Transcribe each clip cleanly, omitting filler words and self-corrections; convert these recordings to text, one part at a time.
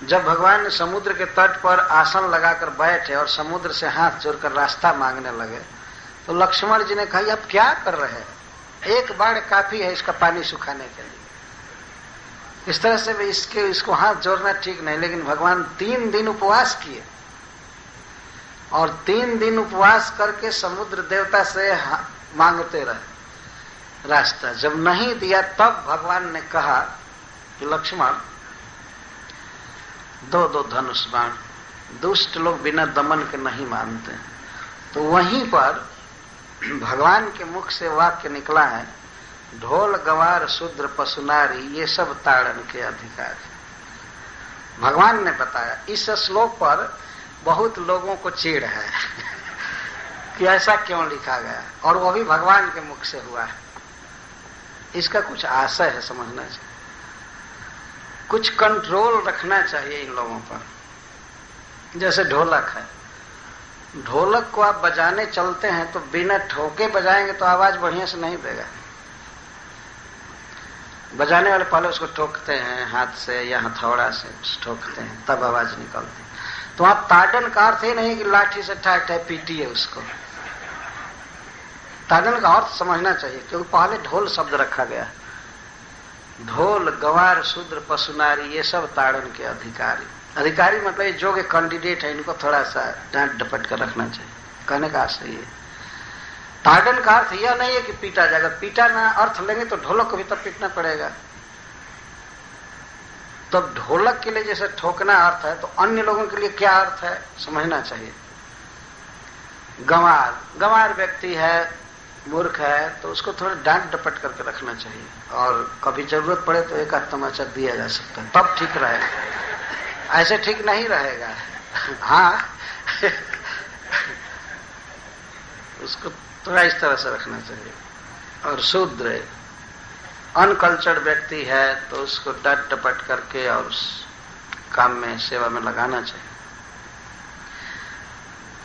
जब भगवान समुद्र के तट पर आसन लगाकर बैठे और समुद्र से हाथ जोड़कर रास्ता मांगने लगे, तो लक्ष्मण जी ने कहा, अब क्या कर रहे हैं, एक बाढ़ काफी है इसका पानी सुखाने के लिए। इस तरह से इसको हाथ जोड़ना ठीक नहीं। लेकिन भगवान 3 दिन उपवास किए और 3 दिन उपवास करके समुद्र देवता से मांगते रहे रास्ता। जब नहीं दिया तब भगवान ने कहा कि लक्ष्मण, 2 धनुष बाण, दुष्ट लोग बिना दमन के नहीं मानते। तो वहीं पर भगवान के मुख से वाक्य निकला है, ढोल गवार शूद्र पशुनारी ये सब ताड़न के अधिकार। भगवान ने बताया। इस श्लोक पर बहुत लोगों को चिढ़ है कि ऐसा क्यों लिखा गया, और वो भी भगवान के मुख से हुआ है। इसका कुछ आशय है, समझना चाहिए। कुछ कंट्रोल रखना चाहिए इन लोगों पर। जैसे ढोलक है, ढोलक को आप बजाने चलते हैं तो बिना ठोके बजाएंगे तो आवाज बढ़िया से नहीं देगा। बजाने वाले पहले उसको ठोकते हैं हाथ से या हथौड़ा से ठोकते हैं, तब आवाज निकलती। तो आप ताड़न का अर्थ ही नहीं कि लाठी से ठाए ठाए पीटिए उसको। ताड़न का अर्थ समझना चाहिए, क्योंकि पहले ढोल शब्द रखा गया। ढोल गवार शूद्र पशुनारी ये सब ताड़न के अधिकारी। अधिकारी मतलब जो के कैंडिडेट है, इनको थोड़ा सा डांट डपट कर रखना चाहिए, कहने का आशय ये। ताड़न का अर्थ यह नहीं है कि पीटा जाएगा। पीटा ना अर्थ लेंगे तो ढोलक को भी तब पीटना पड़ेगा। तब ढोलक के लिए जैसे ठोकना अर्थ है, तो अन्य लोगों के लिए क्या अर्थ है समझना चाहिए। गंवार व्यक्ति है, मूर्ख है, तो उसको थोड़ा डांट डपट करके रखना चाहिए, और कभी जरूरत पड़े तो एक आध तमाचा दिया जा सकता है, तब ठीक रहेगा। ऐसे ठीक नहीं रहेगा। हाँ उसको थोड़ा इस तरह से रखना चाहिए। और शूद्र अनकल्चर्ड व्यक्ति है तो उसको डांट डपट करके और उस काम में सेवा में लगाना चाहिए।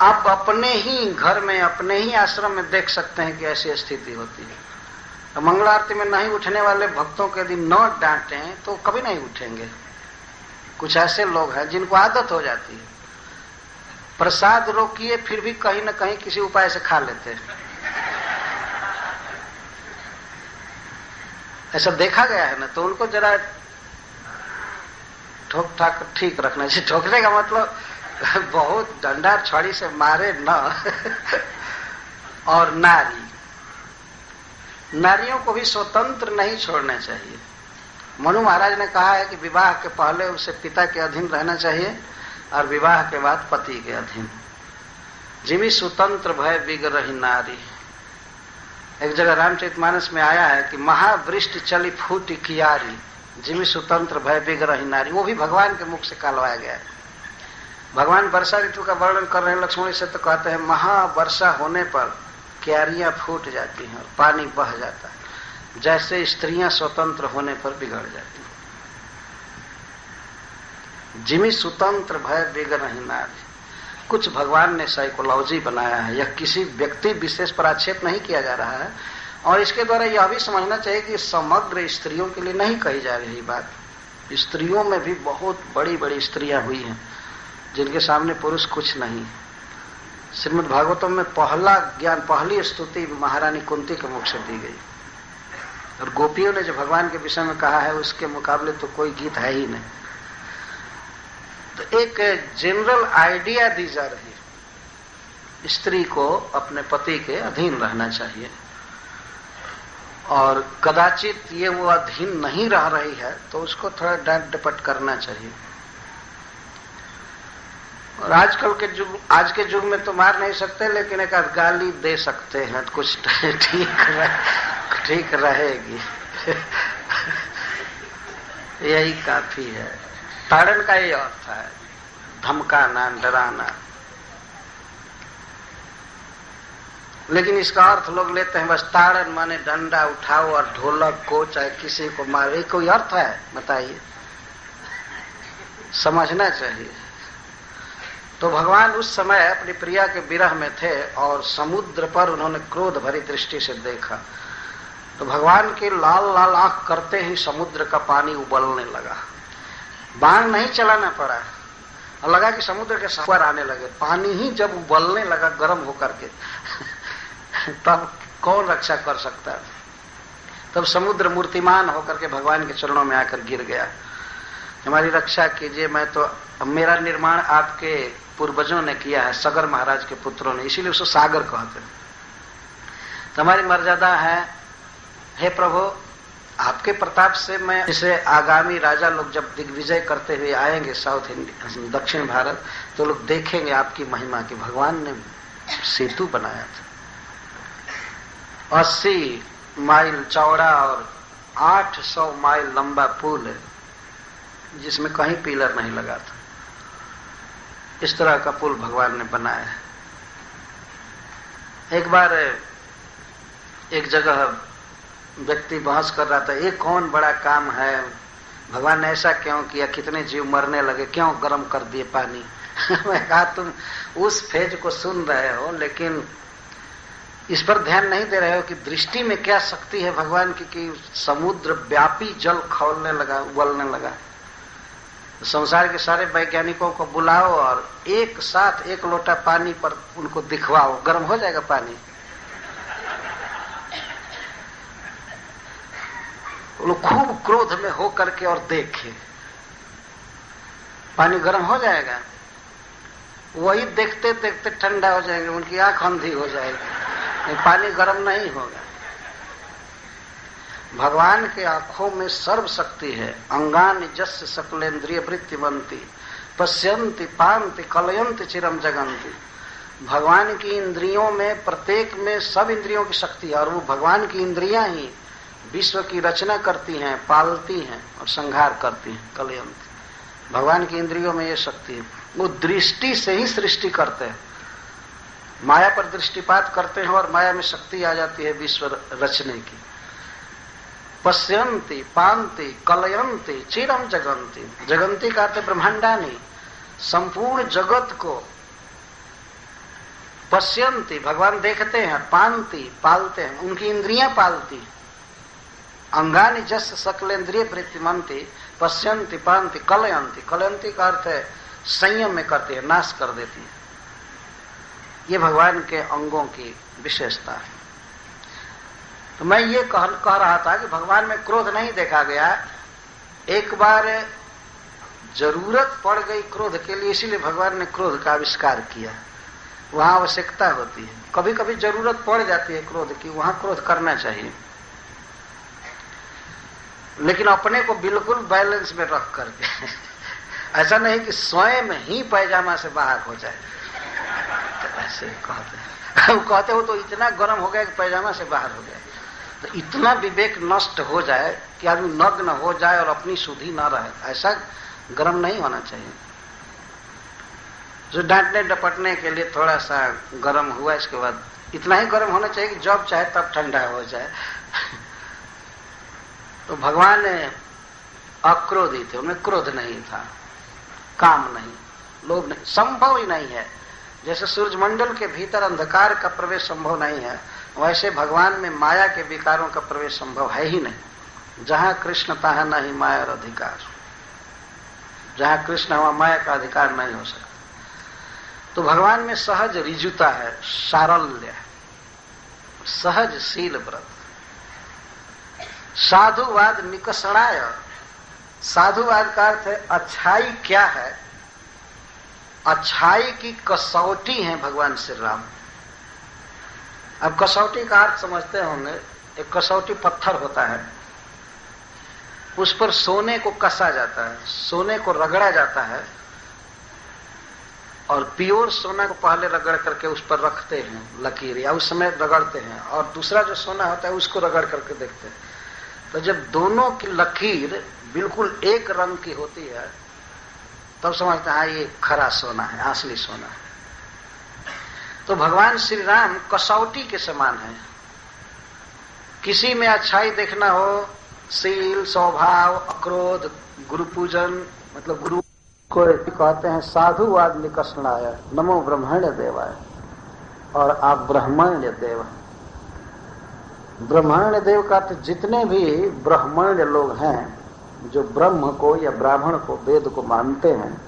आप अपने ही घर में, अपने ही आश्रम में देख सकते हैं कि ऐसी स्थिति होती है। तो मंगल आरती में नहीं उठने वाले भक्तों के यदि न डांटें तो कभी नहीं उठेंगे। कुछ ऐसे लोग हैं जिनको आदत हो जाती है, प्रसाद रोकिए फिर भी कहीं न कहीं किसी उपाय से खा लेते हैं। ऐसा देखा गया है ना, तो उनको जरा ठोक ठाक ठीक रखना चाहिए। ठोकने का मतलब बहुत डंडा छड़ी से मारे न। और नारियों को भी स्वतंत्र नहीं छोड़ना चाहिए। मनु महाराज ने कहा है कि विवाह के पहले उसे पिता के अधीन रहना चाहिए और विवाह के बाद पति के अधीन। जिमी स्वतंत्र भय बिगरहि नारी। एक जगह रामचरितमानस में आया है कि महावृष्टि चली फूटी कियारी, जिमी स्वतंत्र भय बिगरहि नारी। वो भी भगवान के मुख से कहलवाया गया है। भगवान वर्षा ऋतु का वर्णन कर रहे हैं लक्ष्मण से, तो कहते हैं महावर्षा होने पर क्यारियां फूट जाती हैं और पानी बह जाता है, जैसे स्त्रियां स्वतंत्र होने पर बिगड़ जाती हैं। जिमी स्वतंत्र भय बिगरहि नारी। कुछ भगवान ने साइकोलॉजी बनाया है, यह किसी व्यक्ति विशेष पर आक्षेप नहीं किया जा रहा है। और इसके द्वारा यह भी समझना चाहिए कि समग्र स्त्रियों के लिए नहीं कही जा रही बात। स्त्रियों में भी बहुत बड़ी बड़ी स्त्रियां हुई हैं जिनके सामने पुरुष कुछ नहीं। श्रीमद् भागवतम में पहला ज्ञान, पहली स्तुति महारानी कुंती के मुख से दी गई, और गोपियों ने जो भगवान के विषय में कहा है उसके मुकाबले तो कोई गीत है ही नहीं। तो एक जनरल आइडिया दी जा रही है, स्त्री को अपने पति के अधीन रहना चाहिए, और कदाचित ये वो अधीन नहीं रह रही है तो उसको थोड़ा डांट डपट करना चाहिए। और आज के युग में तो मार नहीं सकते, लेकिन एक आध गाली दे सकते हैं तो कुछ ठीक रहेगी। यही काफी है। ताड़न का ये अर्थ है, धमकाना, डराना। लेकिन इसका अर्थ लोग लेते हैं बस ताड़न माने डंडा उठाओ और ढोलक को चाहे किसी को मारे, कोई अर्थ है बताइए? समझना चाहिए। तो भगवान उस समय अपनी प्रिया के विरह में थे और समुद्र पर उन्होंने क्रोध भरी दृष्टि से देखा, तो भगवान के लाल लाल आंख करते ही समुद्र का पानी उबलने लगा। बाण नहीं चलाना पड़ा और लगा कि समुद्र के सफर आने लगे। पानी ही जब उबलने लगा गर्म होकर के तब कौन रक्षा कर सकता है? तब समुद्र मूर्तिमान होकर के भगवान के चरणों में आकर गिर गया, हमारी रक्षा कीजिए, मैं तो मेरा निर्माण आपके पूर्वजों ने किया है, सगर महाराज के पुत्रों ने, इसीलिए उसको सागर कहते हैं। तो हमारी मर्यादा है, हे प्रभु आपके प्रताप से मैं इसे आगामी राजा लोग जब दिग्विजय करते हुए आएंगे साउथ इंडिया दक्षिण भारत, तो लोग देखेंगे आपकी महिमा की भगवान ने सेतु बनाया था। 80 माइल चौड़ा और 800 माइल लंबा पुल है जिसमें कहीं पिलर नहीं लगा था। इस तरह का पुल भगवान ने बनाया है। एक बार एक जगह व्यक्ति बहस कर रहा था, ये कौन बड़ा काम है, भगवान ने ऐसा क्यों किया, कितने जीव मरने लगे, क्यों गर्म कर दिए पानी। मैं कहा तुम उस फेज को सुन रहे हो लेकिन इस पर ध्यान नहीं दे रहे हो कि दृष्टि में क्या शक्ति है भगवान की कि समुद्र व्यापी जल खौलने लगा, उबलने लगा। संसार के सारे वैज्ञानिकों को बुलाओ और एक साथ एक लोटा पानी पर उनको दिखवाओ, गर्म हो जाएगा पानी। लोग खूब क्रोध में हो करके और देखे, पानी गर्म हो जाएगा। वही देखते देखते ठंडा हो जाएंगे, उनकी आंख अंधी हो जाएगी, पानी गर्म नहीं होगा। भगवान के आंखों में सर्व शक्ति है। अंगानि जस्य सकलेन्द्रिय वृत्तिवंती पश्यन्ति पान्ति कलयन्ति चिरम जगन्ति। भगवान की इंद्रियों में प्रत्येक में सब इंद्रियों की शक्ति है और वो भगवान की इंद्रियां ही विश्व की रचना करती हैं, पालती हैं और संहार करती हैं। कलयन्ति, भगवान की इंद्रियों में ये शक्ति है। वो दृष्टि से ही सृष्टि करते हैं, माया पर दृष्टिपात करते हैं और माया में शक्ति आ जाती है विश्व रचने की। पश्यन्ति पान्ति कलयन्ति चिरम जगन्ति। जगन्ति का अर्थ ब्रह्मांडानी, संपूर्ण जगत को पश्यन्ति भगवान देखते हैं, पान्ति पालते हैं, उनकी इंद्रियां पालती हैं। अंगानि जस सकलेन्द्रिय वृत्तिमंती पश्यन्ति पान्ति कलयन्ति। कलयन्ति का अर्थ है संयम में करती है, नाश कर देती है। ये भगवान के अंगों की विशेषता है। तो मैं ये कह रहा था कि भगवान में क्रोध नहीं देखा गया। एक बार जरूरत पड़ गई क्रोध के लिए, इसीलिए भगवान ने क्रोध का आविष्कार किया। वहां आवश्यकता होती है, कभी कभी जरूरत पड़ जाती है क्रोध की, वहां क्रोध करना चाहिए, लेकिन अपने को बिल्कुल बैलेंस में रख करके। ऐसा नहीं कि स्वयं ही पैजामा से बाहर हो जाए। तो ऐसे कहते हो तो इतना गर्म हो गया कि पैजामा से बाहर हो गया। तो इतना विवेक नष्ट हो जाए कि आदमी नग्न हो जाए और अपनी सुधि न रहे, ऐसा गर्म नहीं होना चाहिए। जो डांटने डपटने के लिए थोड़ा सा गर्म हुआ, इसके बाद इतना ही गर्म होना चाहिए कि जब चाहे तब ठंडा हो जाए। तो भगवान अक्रोधी थे, उनमें क्रोध नहीं था, काम नहीं, लोभ नहीं, संभव ही नहीं है। जैसे सूर्यमंडल के भीतर अंधकार का प्रवेश संभव नहीं है, वैसे भगवान में माया के विकारों का प्रवेश संभव है ही नहीं। जहां कृष्ण तहां नहीं माया और अधिकार, जहां कृष्ण वहां माया का अधिकार नहीं हो सकता। तो भगवान में सहज रिजुता है, सारल्य, सहजशील व्रत। साधुवाद निकषणाय, साधुवाद का अर्थ है अच्छाई क्या है, अच्छाई की कसौटी है भगवान श्री राम। अब कसौटी का अर्थ समझते होंगे, एक कसौटी पत्थर होता है, उस पर सोने को कसा जाता है, सोने को रगड़ा जाता है और प्योर सोना को पहले रगड़ करके उस पर रखते हैं लकीर, या उस समय रगड़ते हैं, और दूसरा जो सोना होता है उसको रगड़ करके देखते हैं। तो जब दोनों की लकीर बिल्कुल एक रंग की होती है तब समझते हैं ये खरा सोना है, असली सोना है। तो भगवान श्री राम कसौटी के समान है। किसी में अच्छाई देखना हो, शील, स्वभाव, अक्रोध, गुरु पूजन, मतलब गुरु को कहते हैं साधुवाद निकषणाय, नमो ब्रह्मण्य देवाय, और आप ब्रह्मण्य देव। ब्रह्मण्य देव का तो जितने भी ब्रह्मण्य लोग हैं जो ब्रह्म को या ब्राह्मण को, वेद को मानते हैं,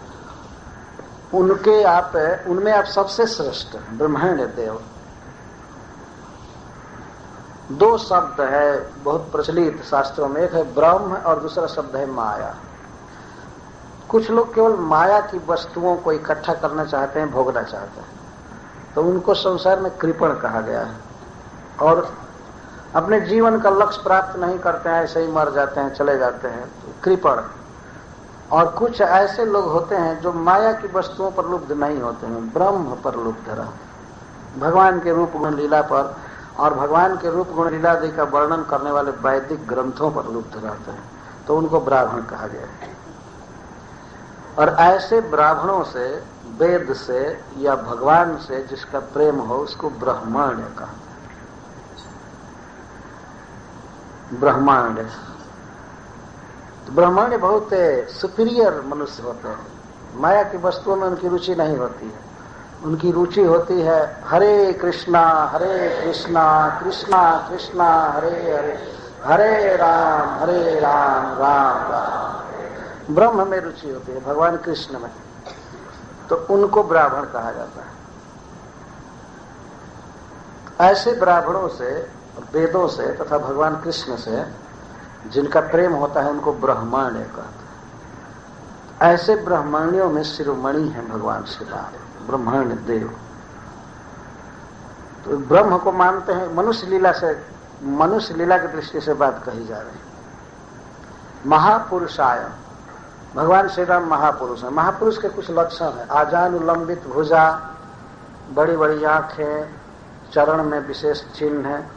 उनमें आप सबसे श्रेष्ठ हैं, ब्रह्मण्य देव। दो शब्द है बहुत प्रचलित शास्त्रों में, एक है ब्रह्म और दूसरा शब्द है माया। कुछ लोग केवल माया की वस्तुओं को इकट्ठा करना चाहते हैं, भोगना चाहते हैं, तो उनको संसार में कृपण कहा गया है, और अपने जीवन का लक्ष्य प्राप्त नहीं करते हैं, ऐसे ही मर जाते हैं, चले जाते हैं, तो कृपण। और कुछ ऐसे लोग होते हैं जो माया की वस्तुओं पर लुब्ध नहीं होते हैं, ब्रह्म पर लुब्ध रहते, भगवान के रूप गुण लीला पर और भगवान के रूप गुण लीला आदि का वर्णन करने वाले वैदिक ग्रंथों पर लुब्ध रहते हैं, तो उनको ब्राह्मण कहा गया है। और ऐसे ब्राह्मणों से, वेद से या भगवान से जिसका प्रेम हो, उसको ब्रह्मांड कहा। ब्रह्मांड, तो ब्रह्मांड बहुत सुपीरियर मनुष्य होते हैं। माया की वस्तुओं में उनकी रुचि नहीं होती है, उनकी रुचि होती है हरे कृष्णा कृष्णा कृष्णा हरे हरे, हरे राम राम राम। ब्रह्म में रुचि होती है, भगवान कृष्ण में, तो उनको ब्राह्मण कहा जाता है। ऐसे ब्राह्मणों से, वेदों से तथा भगवान कृष्ण से जिनका प्रेम होता है, उनको ब्रह्माण्य कहते हैं। ऐसे ब्रह्मण्यों में शिरोमणि है भगवान श्री राम, ब्रह्माण्य देव। तो ब्रह्म को मानते हैं। मनुष्य लीला की दृष्टि से बात कही जा रही है। महापुरुषाय, भगवान श्री राम महापुरुष है। महापुरुष के कुछ लक्षण है, आजानुलंबित भुजा, बड़ी बड़ी आंखें, चरण में विशेष चिन्ह है,